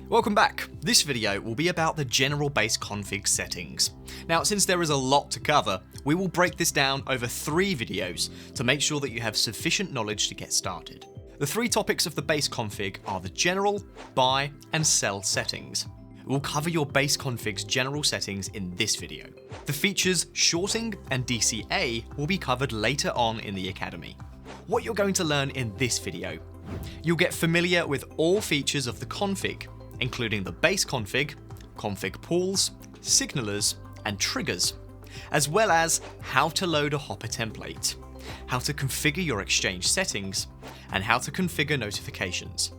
Welcome back. This video will be about the general base config settings. Now, since there is a lot to cover, we will break this down over 3 videos to make sure that you have sufficient knowledge to get started. The 3 topics of the base config are the general, buy, and sell settings. We'll cover your base config's general settings in this video. The features shorting and DCA will be covered later on in the academy. What you're going to learn in this video: you'll get familiar with all features of the config, including the base config, config pools, signalers, and triggers, as well as how to load a hopper template, how to configure your exchange settings, and how to configure notifications.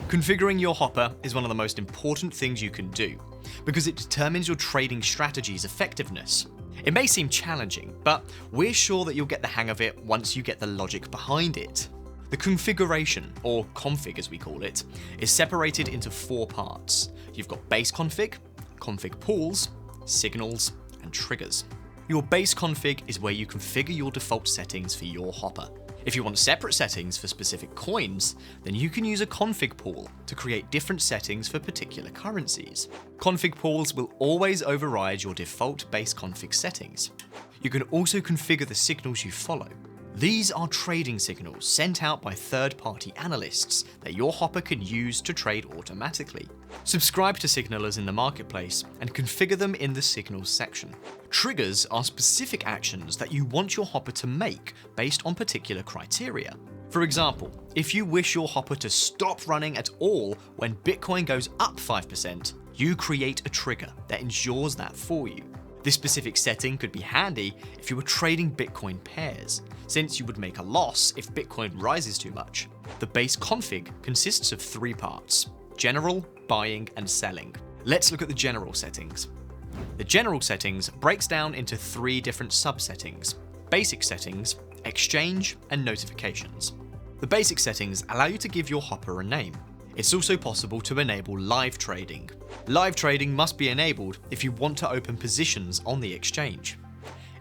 Configuring your hopper is one of the most important things you can do, because it determines your trading strategy's effectiveness. It may seem challenging, but we're sure that you'll get the hang of it once you get the logic behind it. The configuration, or config as we call it, is separated into 4 parts. You've got base config, config pools, signals, and triggers. Your base config is where you configure your default settings for your hopper. If you want separate settings for specific coins, then you can use a config pool to create different settings for particular currencies. Config pools will always override your default base config settings. You can also configure the signals you follow. These are trading signals sent out by third-party analysts that your hopper can use to trade automatically. Subscribe to signalers in the marketplace and configure them in the signals section. Triggers are specific actions that you want your hopper to make based on particular criteria. For example, if you wish your hopper to stop running at all when Bitcoin goes up 5%, you create a trigger that ensures that for you. This specific setting could be handy if you were trading Bitcoin pairs, since you would make a loss if Bitcoin rises too much. The base config consists of 3 parts: general, buying, and selling. Let's look at the general settings. The general settings breaks down into 3 different subsettings: basic settings, exchange, and notifications. The basic settings allow you to give your hopper a name. It's also possible to enable live trading. Live trading must be enabled if you want to open positions on the exchange.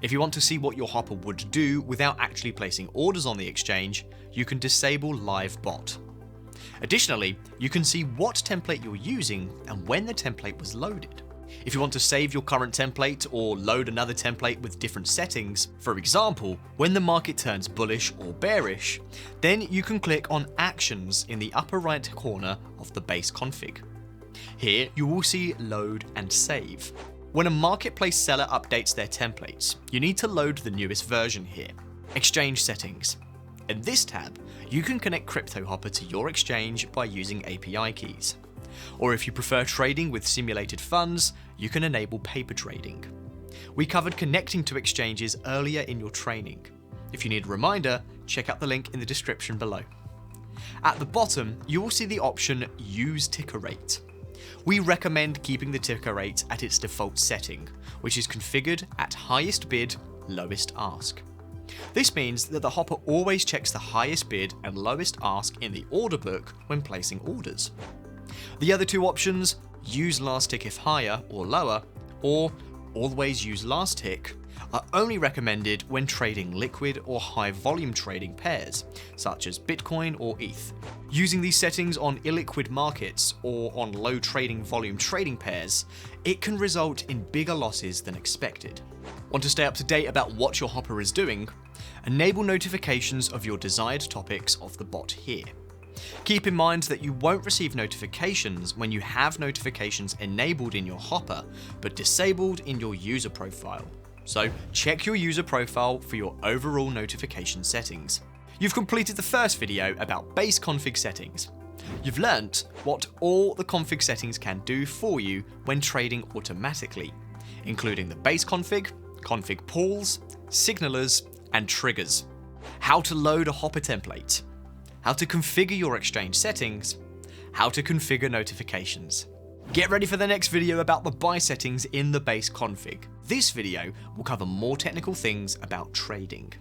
If you want to see what your hopper would do without actually placing orders on the exchange, you can disable live bot. Additionally, you can see what template you're using and when the template was loaded. If you want to save your current template or load another template with different settings, for example, when the market turns bullish or bearish, then you can click on Actions in the upper right corner of the base config. Here you will see Load and Save. When a marketplace seller updates their templates, you need to load the newest version here. Exchange settings. In this tab, you can connect Cryptohopper to your exchange by using API keys. Or if you prefer trading with simulated funds, you can enable paper trading. We covered connecting to exchanges earlier in your training. If you need a reminder, check out the link in the description below. At the bottom, you will see the option Use Ticker Rate. We recommend keeping the ticker rate at its default setting, which is configured at highest bid, lowest ask. This means that the hopper always checks the highest bid and lowest ask in the order book when placing orders. The other 2 options, use last tick if higher or lower, or always use last tick, are only recommended when trading liquid or high volume trading pairs, such as Bitcoin or ETH. Using these settings on illiquid markets or on low trading volume trading pairs, it can result in bigger losses than expected. Want to stay up to date about what your hopper is doing? Enable notifications of your desired topics of the bot here. Keep in mind that you won't receive notifications when you have notifications enabled in your hopper, but disabled in your user profile. So check your user profile for your overall notification settings. You've completed the first video about base config settings. You've learnt what all the config settings can do for you when trading automatically, including the base config, config pools, signalers, and triggers. How to load a hopper template. How to configure your exchange settings, how to configure notifications. Get ready for the next video about the buy settings in the base config. This video will cover more technical things about trading.